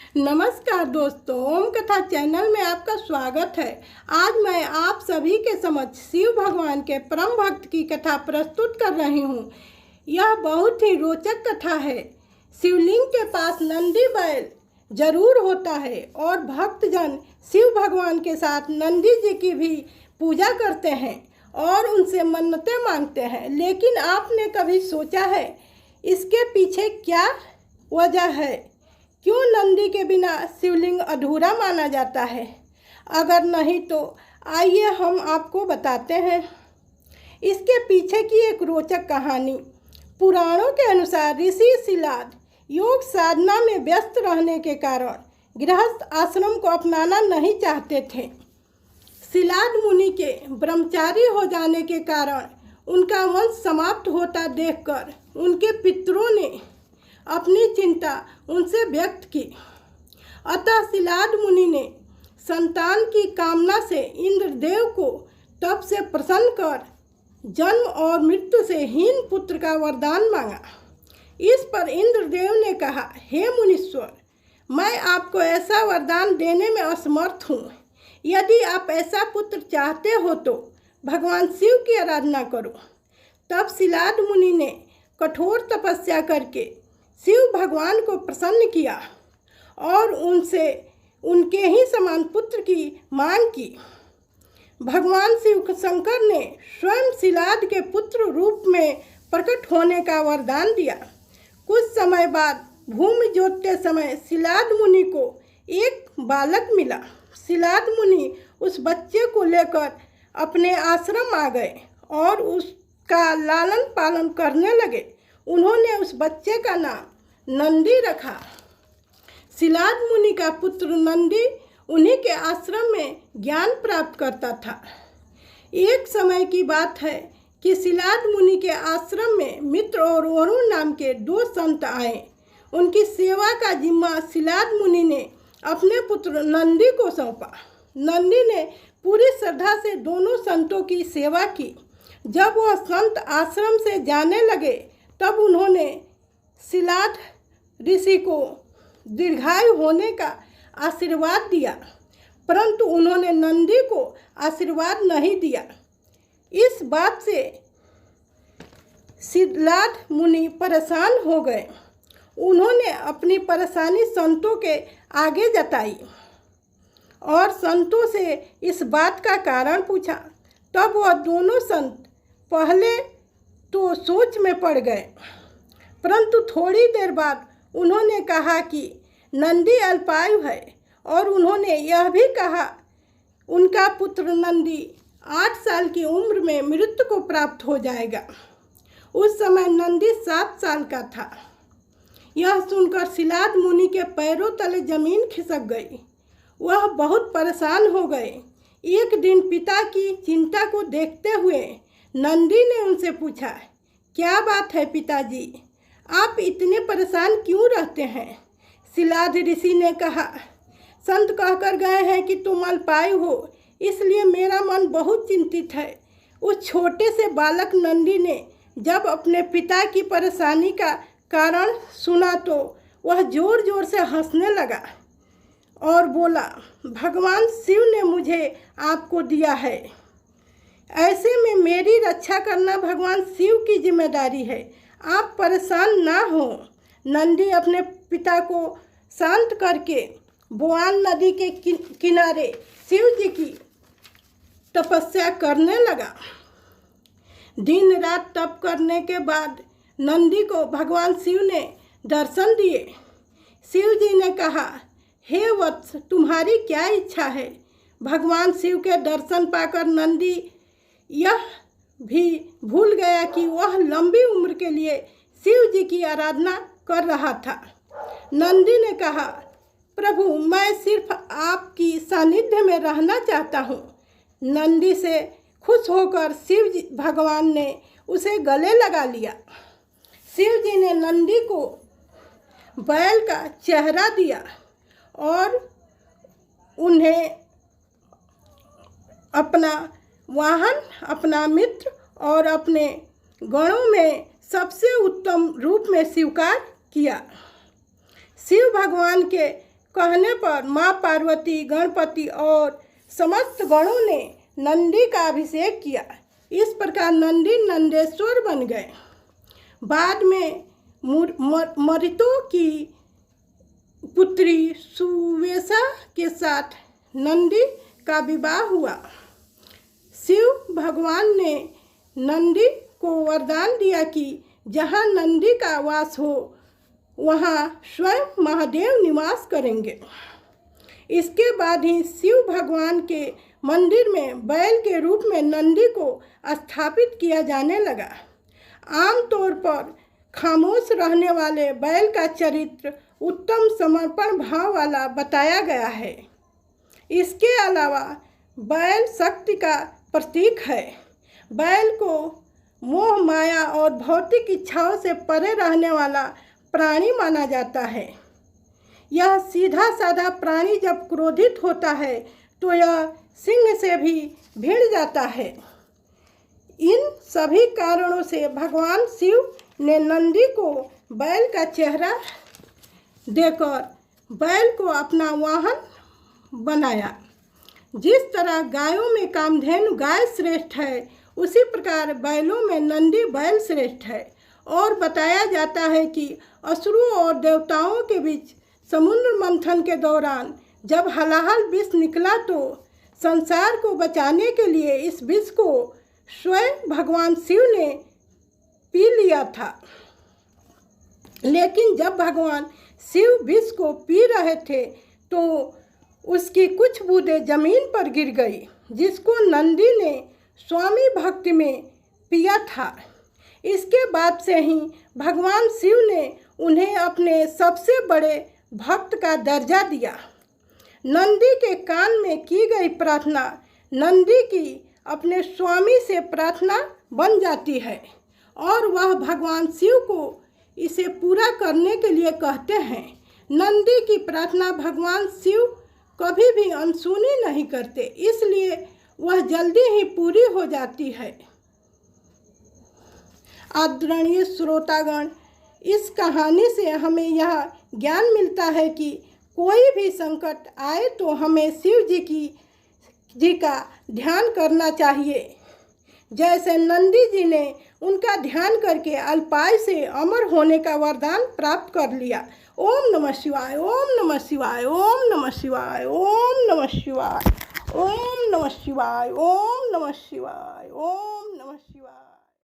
नमस्कार दोस्तों, ओम कथा चैनल में आपका स्वागत है। आज मैं आप सभी के समक्ष शिव भगवान के परम भक्त की कथा प्रस्तुत कर रही हूँ। यह बहुत ही रोचक कथा है। शिवलिंग के पास नंदी बैल जरूर होता है और भक्तजन शिव भगवान के साथ नंदी जी की भी पूजा करते हैं और उनसे मन्नतें मांगते हैं। लेकिन आपने कभी सोचा है इसके पीछे क्या वजह है? क्यों नंदी के बिना शिवलिंग अधूरा माना जाता है? अगर नहीं तो आइए हम आपको बताते हैं इसके पीछे की एक रोचक कहानी। पुराणों के अनुसार ऋषि शिलाद योग साधना में व्यस्त रहने के कारण गृहस्थ आश्रम को अपनाना नहीं चाहते थे। शिलाद मुनि के ब्रह्मचारी हो जाने के कारण उनका वंश समाप्त होता देखकर उनके पितरों ने अपनी चिंता उनसे व्यक्त की। अतः शिलाद मुनि ने संतान की कामना से इंद्रदेव को तप से प्रसन्न कर जन्म और मृत्यु से हीन पुत्र का वरदान मांगा। इस पर इंद्रदेव ने कहा, हे मुनीश्वर, मैं आपको ऐसा वरदान देने में असमर्थ हूँ। यदि आप ऐसा पुत्र चाहते हो तो भगवान शिव की आराधना करो। तब शिलाद मुनि ने कठोर तपस्या करके शिव भगवान को प्रसन्न किया और उनसे उनके ही समान पुत्र की मांग की। भगवान शिव शंकर ने स्वयं शिलाद के पुत्र रूप में प्रकट होने का वरदान दिया। कुछ समय बाद भूमि जोतते समय शिलाद मुनि को एक बालक मिला। शिलाद मुनि उस बच्चे को लेकर अपने आश्रम आ गए और उसका लालन पालन करने लगे। उन्होंने उस बच्चे का नाम नंदी रखा। शिलाद मुनि का पुत्र नंदी उन्हीं के आश्रम में ज्ञान प्राप्त करता था। एक समय की बात है कि शिलाद मुनि के आश्रम में मित्र और वरुण नाम के दो संत आए। उनकी सेवा का जिम्मा शिलाद मुनि ने अपने पुत्र नंदी को सौंपा। नंदी ने पूरी श्रद्धा से दोनों संतों की सेवा की। जब वह संत आश्रम से जाने लगे तब उन्होंने शिलाद ऋषि को दीर्घायु होने का आशीर्वाद दिया, परंतु उन्होंने नंदी को आशीर्वाद नहीं दिया। इस बात से शिलाद मुनि परेशान हो गए। उन्होंने अपनी परेशानी संतों के आगे जताई और संतों से इस बात का कारण पूछा। तब वह दोनों संत पहले तो सोच में पड़ गए, परंतु थोड़ी देर बाद उन्होंने कहा कि नंदी अल्पायु है और उन्होंने यह भी कहा उनका पुत्र नंदी 8 साल की उम्र में मृत्यु को प्राप्त हो जाएगा। उस समय नंदी 7 साल का था। यह सुनकर शिलाद मुनि के पैरों तले जमीन खिसक गई। वह बहुत परेशान हो गए। एक दिन पिता की चिंता को देखते हुए नंदी ने उनसे पूछा, क्या बात है पिताजी, आप इतने परेशान क्यों रहते हैं? शिलाद ऋषि ने कहा, संत कहकर गए हैं कि तुम अल्पायु हो, इसलिए मेरा मन बहुत चिंतित है। उस छोटे से बालक नंदी ने जब अपने पिता की परेशानी का कारण सुना तो वह जोर जोर से हंसने लगा और बोला, भगवान शिव ने मुझे आपको दिया है। ऐसे में मेरी रक्षा करना भगवान शिव की जिम्मेदारी है। आप परेशान ना हो। नंदी अपने पिता को शांत करके बोआन नदी के किनारे शिव जी की तपस्या करने लगा। दिन रात तप करने के बाद नंदी को भगवान शिव ने दर्शन दिए। शिव जी ने कहा, हे वत्स, तुम्हारी क्या इच्छा है? भगवान शिव के दर्शन पाकर नंदी यह भी भूल गया कि वह लंबी उम्र के लिए शिव जी की आराधना कर रहा था। नंदी ने कहा, प्रभु, मैं सिर्फ आपकी सानिध्य में रहना चाहता हूँ। नंदी से खुश होकर शिव जी भगवान ने उसे गले लगा लिया। शिव जी ने नंदी को बैल का चेहरा दिया और उन्हें अपना वाहन, अपना मित्र और अपने गणों में सबसे उत्तम रूप में स्वीकार किया। शिव भगवान के कहने पर माँ पार्वती, गणपति और समस्त गणों ने नंदी का अभिषेक किया। इस प्रकार नंदी नंदेश्वर बन गए। बाद में मरुतों की पुत्री सुवेशा के साथ नंदी का विवाह हुआ। शिव भगवान ने नंदी को वरदान दिया कि जहाँ नंदी का वास हो वहाँ स्वयं महादेव निवास करेंगे। इसके बाद ही शिव भगवान के मंदिर में बैल के रूप में नंदी को स्थापित किया जाने लगा। आमतौर पर खामोश रहने वाले बैल का चरित्र उत्तम समर्पण भाव वाला बताया गया है। इसके अलावा बैल शक्ति का प्रतीक है। बैल को मोह, माया और भौतिक इच्छाओं से परे रहने वाला प्राणी माना जाता है। यह सीधा साधा प्राणी जब क्रोधित होता है तो यह सिंह से भी भिड़ जाता है। इन सभी कारणों से भगवान शिव ने नंदी को बैल का चेहरा देकर बैल को अपना वाहन बनाया। जिस तरह गायों में कामधेनु गाय श्रेष्ठ है, उसी प्रकार बैलों में नंदी बैल श्रेष्ठ है। और बताया जाता है कि असुरों और देवताओं के बीच समुद्र मंथन के दौरान जब हलाहल विष निकला तो संसार को बचाने के लिए इस विष को स्वयं भगवान शिव ने पी लिया था। लेकिन जब भगवान शिव विष को पी रहे थे तो उसकी कुछ बूंदें जमीन पर गिर गई, जिसको नंदी ने स्वामी भक्ति में पिया था। इसके बाद से ही भगवान शिव ने उन्हें अपने सबसे बड़े भक्त का दर्जा दिया। नंदी के कान में की गई प्रार्थना नंदी की अपने स्वामी से प्रार्थना बन जाती है और वह भगवान शिव को इसे पूरा करने के लिए कहते हैं। नंदी की प्रार्थना भगवान शिव कभी भी अनसुनी नहीं करते, इसलिए वह जल्दी ही पूरी हो जाती है। आदरणीय श्रोतागण, इस कहानी से हमें यह ज्ञान मिलता है कि कोई भी संकट आए तो हमें शिव जी का ध्यान करना चाहिए। जैसे नंदी जी ने उनका ध्यान करके अल्पायु से अमर होने का वरदान प्राप्त कर लिया। ओम नमः शिवाय, ओम नमः शिवाय, ओम नमः शिवाय, ओम नमः शिवाय, ओम नमः शिवाय, ओम नमः शिवाय, ओम नमः शिवाय।